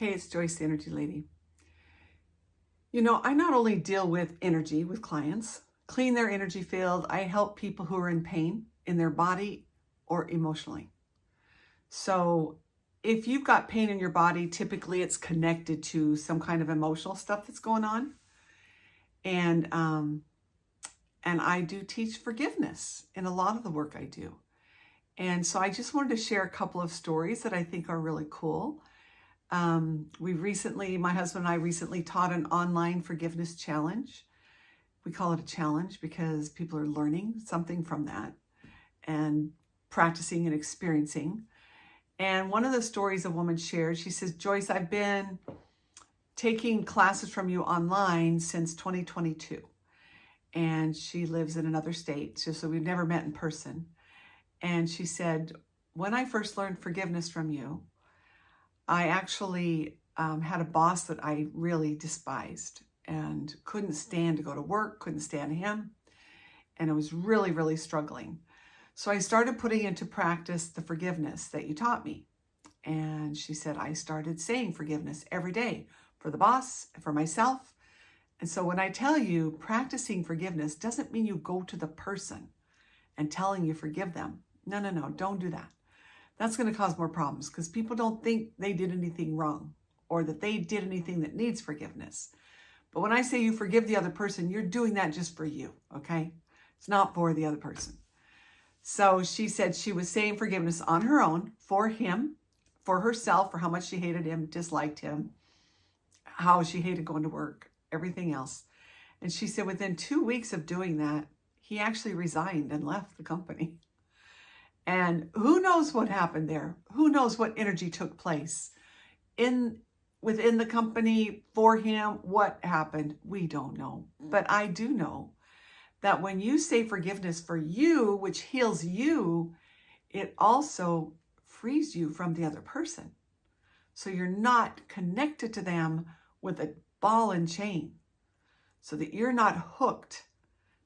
Hey, it's Joyce, the Energy Lady. You know, I not only deal with energy with clients, clean their energy field, I help people who are in pain in their body or emotionally. So if you've got pain in your body, typically it's connected to some kind of emotional stuff that's going on. And I do teach forgiveness in a lot of the work I do. And so I just wanted to share a couple of stories that I think are really cool. My husband and I recently taught an online forgiveness challenge. We call it a challenge because people are learning something from that and practicing and experiencing. And one of the stories a woman shared, she says, Joyce, I've been taking classes from you online since 2022. And she lives in another state, so we've never met in person. And she said, when I first learned forgiveness from you, I actually had a boss that I really despised and couldn't stand to go to work, couldn't stand him. And I was really, really struggling. So I started putting into practice the forgiveness that you taught me. And she said, I started saying forgiveness every day for the boss, for myself. And so when I tell you practicing forgiveness doesn't mean you go to the person and telling you forgive them. No, don't do that. That's going to cause more problems because people don't think they did anything wrong or that they did anything that needs forgiveness. But when I say you forgive the other person, you're doing that just for you, okay? It's not for the other person. So she said she was saying forgiveness on her own for him, for herself, for how much she hated him, disliked him, how she hated going to work, everything else. And she said within 2 weeks of doing that, he actually resigned and left the company. And who knows what happened there? Who knows what energy took place within the company for him? What happened? We don't know. But I do know that when you say forgiveness for you, which heals you, it also frees you from the other person. So you're not connected to them with a ball and chain, so that you're not hooked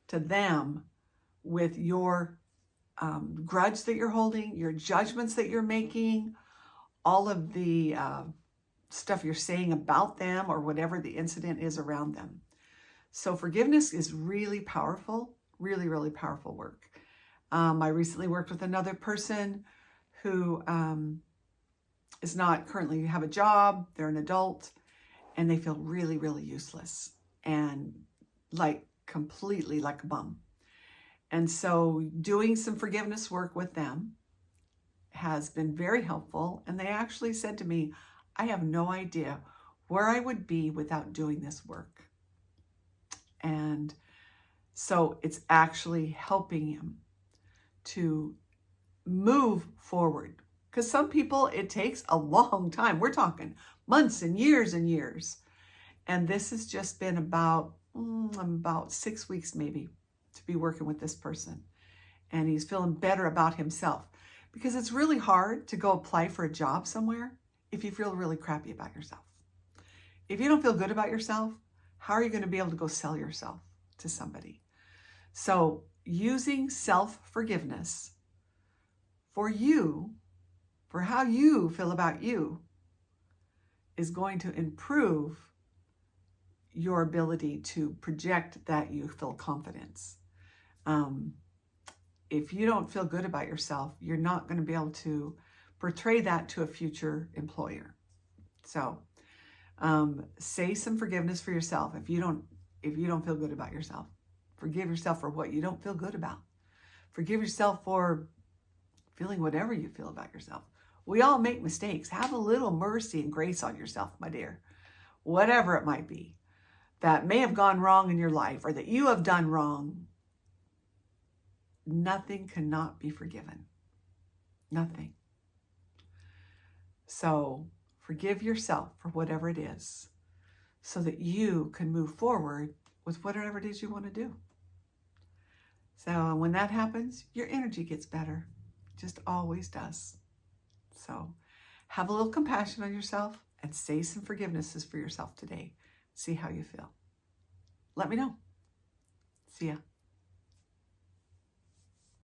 to them with your grudge that you're holding, your judgments that you're making, all of the stuff you're saying about them or whatever the incident is around them. So forgiveness is really powerful, really, really powerful work. I recently worked with another person who is not currently have a job. They're an adult and they feel really, really useless and like completely like a bum. And so doing some forgiveness work with them has been very helpful. And they actually said to me, I have no idea where I would be without doing this work. And so it's actually helping him to move forward. Because some people, it takes a long time. We're talking months and years and years. And this has just been about 6 weeks maybe to be working with this person. And he's feeling better about himself. Because it's really hard to go apply for a job somewhere if you feel really crappy about yourself. If you don't feel good about yourself, how are you going to be able to go sell yourself to somebody? So using self-forgiveness for you, for how you feel about you, is going to improve your ability to project that you feel confidence. If you don't feel good about yourself, you're not going to be able to portray that to a future employer. So say some forgiveness for yourself. If you don't feel good about yourself, forgive yourself for what you don't feel good about. Forgive yourself for feeling whatever you feel about yourself. We all make mistakes. Have a little mercy and grace on yourself, my dear. Whatever it might be that may have gone wrong in your life or that you have done wrong, nothing cannot be forgiven. Nothing. So forgive yourself for whatever it is so that you can move forward with whatever it is you want to do. So when that happens, your energy gets better. Just always does. So have a little compassion on yourself and say some forgivenesses for yourself today. See how you feel. Let me know. See ya.